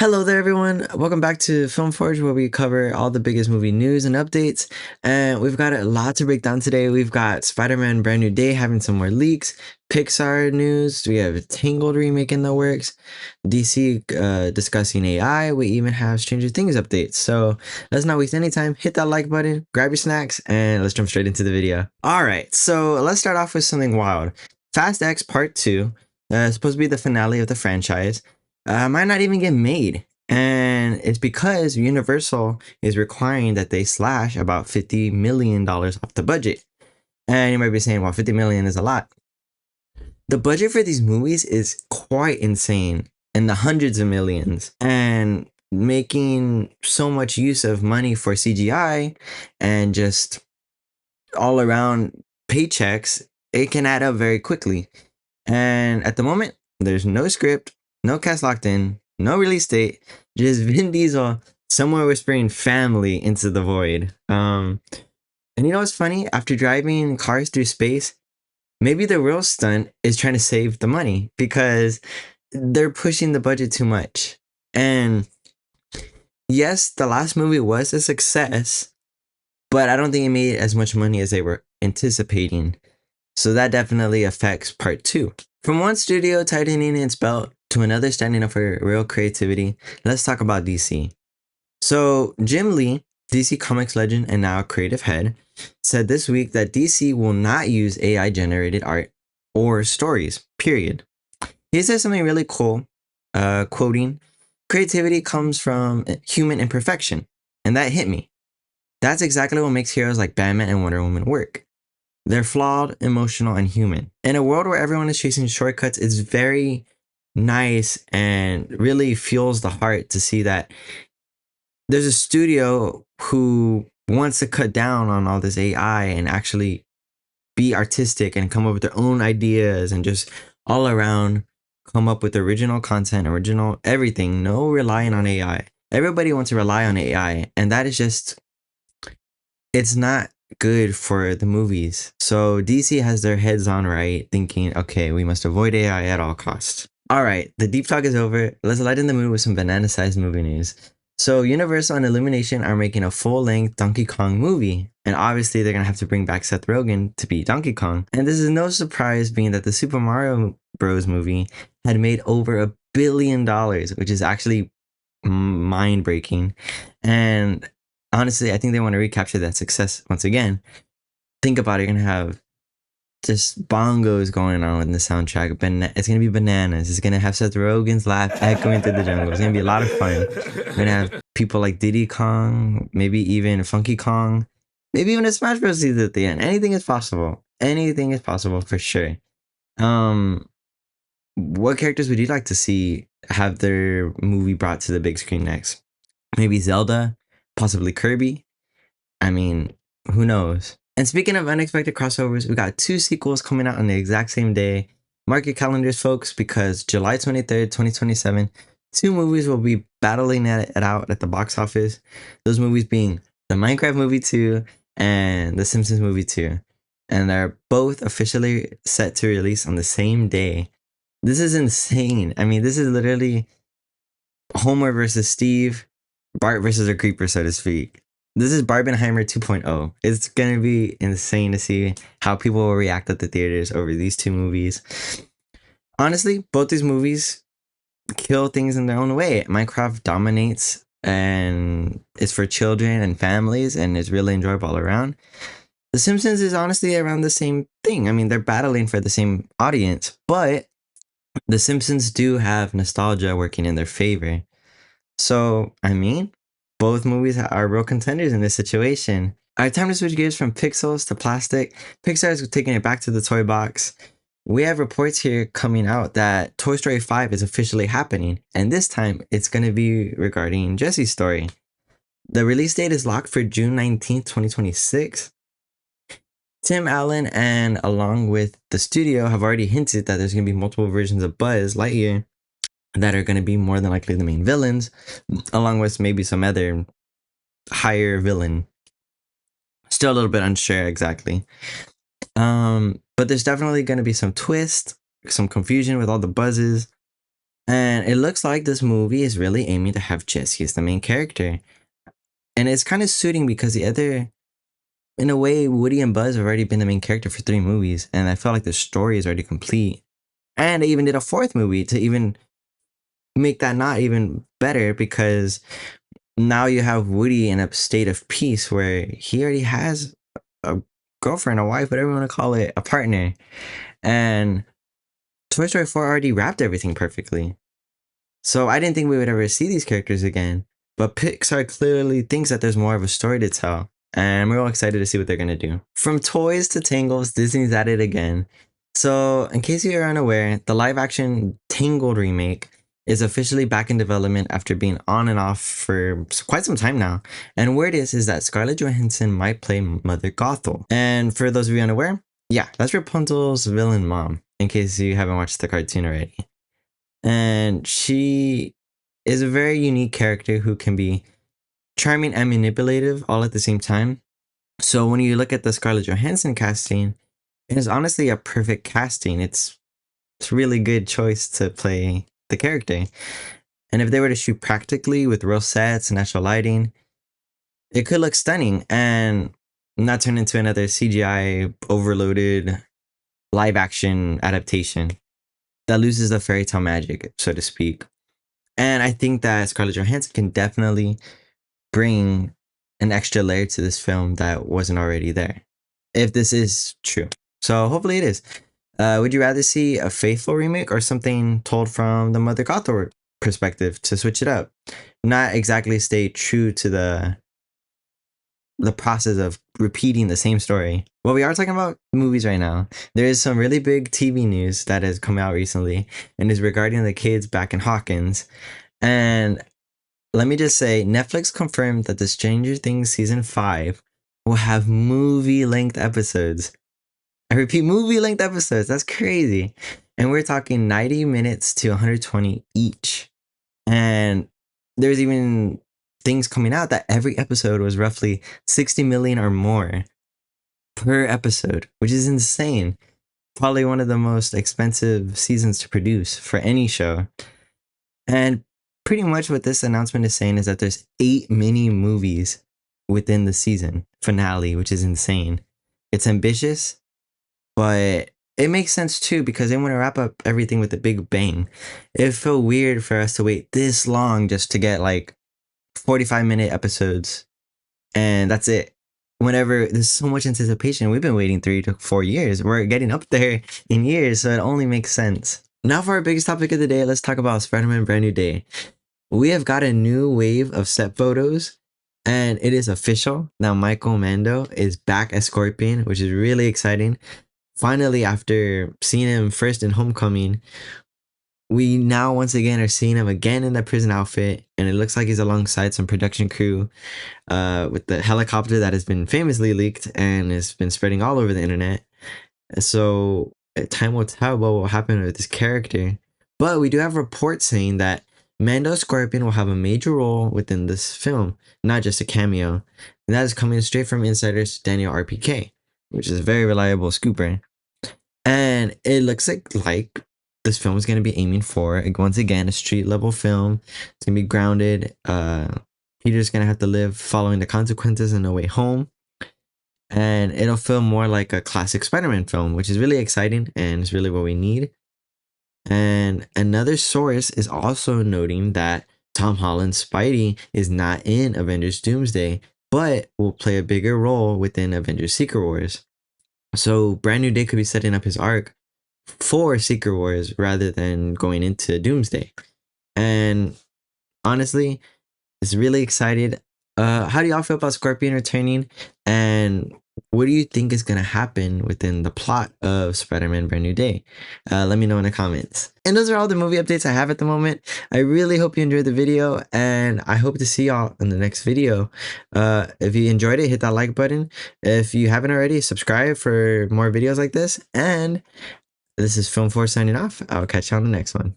Hello there, everyone. Welcome back to FilmForge, where we cover all the biggest movie news and updates. And we've got a lot to break down today. We've got Spider-Man Brand New Day having some more leaks, Pixar news. We have a Tangled remake in the works, DC discussing AI. We even have Stranger Things updates. So let's not waste any time. Hit that like button, grab your snacks, and let's jump straight into the video. All right, so let's start off with something wild. Fast X Part 2, supposed to be the finale of the franchise, might not even get made. And it's because Universal is requiring that they slash about $50 million off the budget. And you might be saying, well, 50 million is a lot. The budget for these movies is quite insane, in the hundreds of millions. And making so much use of money for CGI and just all around paychecks, it can add up very quickly. And at the moment, there's no script, no cast locked in, no release date, just Vin Diesel somewhere whispering family into the void. And you know what's funny? After driving cars through space, maybe the real stunt is trying to save the money because they're pushing the budget too much. And yes, the last movie was a success, but I don't think it made as much money as they were anticipating. So that definitely affects part 2. From one studio tightening its belt to another standing up for real creativity, let's talk about DC. So Jim Lee, DC Comics legend and now creative head, said this week that DC will not use AI generated art or stories, period. He says something really cool, quoting, "Creativity comes from human imperfection," and that hit me. That's exactly what makes heroes like Batman and Wonder Woman work. They're flawed, emotional, and human. In a world where everyone is chasing shortcuts, it's very nice and really fuels the heart to see that there's a studio who wants to cut down on all this AI and actually be artistic and come up with their own ideas and just all around come up with original content, original everything, no relying on AI. Everybody wants to rely on AI, and that is just, it's not good for the movies. So DC has their heads on right, thinking, okay, we must avoid AI at all costs. All right, the deep talk is over. Let's lighten the mood with some banana-sized movie news. So Universal and Illumination are making a full-length Donkey Kong movie. And obviously they're gonna have to bring back Seth Rogen to be Donkey Kong. And this is no surprise being that the Super Mario Bros. Movie had made over $1 billion, which is actually mind-breaking. And honestly, I think they want to recapture that success once again. Think about it, you're going to have just bongos going on in the soundtrack. It's going to be bananas. It's going to have Seth Rogen's laugh echoing through the jungle. It's going to be a lot of fun. We're going to have people like Diddy Kong, maybe even Funky Kong, maybe even a Smash Bros. Season at the end. Anything is possible. Anything is possible for sure. What characters would you like to see have their movie brought to the big screen next? Maybe Zelda? Possibly Kirby. I mean, who knows? And speaking of unexpected crossovers, we got 2 sequels coming out on the exact same day. Mark your calendars, folks, because July 23rd, 2027, 2 movies will be battling it out at the box office. Those movies being the Minecraft movie 2 and the Simpsons movie 2. And they're both officially set to release on the same day. This is insane. I mean, this is literally Homer versus Steve, Bart versus a creeper, so to speak. This is Barbenheimer 2.0. It's going to be insane to see how people will react at the theaters over these 2 movies. Honestly, both these movies kill things in their own way. Minecraft dominates and is for children and families and is really enjoyable all around. The Simpsons is honestly around the same thing. I mean, they're battling for the same audience, but the Simpsons do have nostalgia working in their favor. So, I mean, both movies are real contenders in this situation. All right, time to switch gears from pixels to plastic. Pixar is taking it back to the toy box. We have reports here coming out that Toy Story 5 is officially happening, and this time it's going to be regarding Jessie's story. The release date is locked for June 19th, 2026. Tim Allen and along with the studio have already hinted that there's going to be multiple versions of Buzz Lightyear that are going to be more than likely the main villains, along with maybe some other higher villain. Still a little bit unsure exactly. But there's definitely going to be some twist, some confusion with all the buzzes. And it looks like this movie is really aiming to have Jessie as the main character. And it's kind of suiting because the other, in a way, Woody and Buzz have already been the main character for 3 movies. And I felt like the story is already complete. And they even did a fourth movie to even make that not even better because now you have Woody in a state of peace where he already has a girlfriend, a wife, whatever you want to call it, a partner. And Toy Story 4 already wrapped everything perfectly. So I didn't think we would ever see these characters again. But Pixar clearly thinks that there's more of a story to tell. And we're all excited to see what they're going to do. From toys to Tangles, Disney's at it again. So, in case you're unaware, the live action Tangled remake is officially back in development after being on and off for quite some time now. And word is that Scarlett Johansson might play Mother Gothel. And for those of you unaware, yeah, that's Rapunzel's villain mom, in case you haven't watched the cartoon already. And she is a very unique character who can be charming and manipulative all at the same time. So when you look at the Scarlett Johansson casting, it is honestly a perfect casting. It's a really good choice to play the character. And if they were to shoot practically with real sets and natural lighting, it could look stunning and not turn into another CGI overloaded live action adaptation that loses the fairy tale magic, so to speak. And I think that Scarlett Johansson can definitely bring an extra layer to this film that wasn't already there, if this is true. So hopefully it is. Would you rather see a faithful remake or something told from the Mother Gothel perspective to switch it up? Not exactly stay true to the process of repeating the same story. Well, we are talking about movies right now. There is some really big TV news that has come out recently and is regarding the kids back in Hawkins. And let me just say, Netflix confirmed that the Stranger Things season 5 will have movie-length episodes. I repeat, movie-length episodes. That's crazy. And we're talking 90 minutes to 120 each. And there's even things coming out that every episode was roughly 60 million or more per episode, which is insane. Probably one of the most expensive seasons to produce for any show. And pretty much what this announcement is saying is that there's 8 mini movies within the season finale, which is insane. It's ambitious, but it makes sense too because they want to wrap up everything with a big bang. It felt weird for us to wait this long just to get like 45-minute episodes and that's it. Whenever there's so much anticipation, we've been waiting 3 to 4 years. We're getting up there in years, so it only makes sense. Now for our biggest topic of the day, let's talk about Spider-Man Brand New Day. We have got a new wave of set photos, and it is official. Now Michael Mando is back as Scorpion, which is really exciting. Finally, after seeing him first in Homecoming, we now once again are seeing him again in that prison outfit, and it looks like he's alongside some production crew with the helicopter that has been famously leaked and has been spreading all over the internet. So time will tell what will happen with this character. But we do have reports saying that Mando Scorpion will have a major role within this film, not just a cameo. And that is coming straight from insiders Daniel RPK, which is a very reliable scooper. And it looks like this film is going to be aiming for, once again, a street level film. It's going to be grounded. Peter's going to have to live following the consequences in No Way Home. And it'll feel more like a classic Spider-Man film, which is really exciting and is really what we need. And another source is also noting that Tom Holland's Spidey is not in Avengers Doomsday, but will play a bigger role within Avengers Secret Wars. So Brand New Day could be setting up his arc for Secret Wars rather than going into Doomsday. And honestly, it's really excited. How do y'all feel about Scorpion returning? And what do you think is going to happen within the plot of Spider-Man Brand New Day? Let me know in the comments. And those are all the movie updates I have at the moment. I really hope you enjoyed the video, and I hope to see y'all in the next video. If you enjoyed it, hit that like button. If you haven't already, subscribe for more videos like this. And this is FilmForge signing off. I'll catch you on the next one.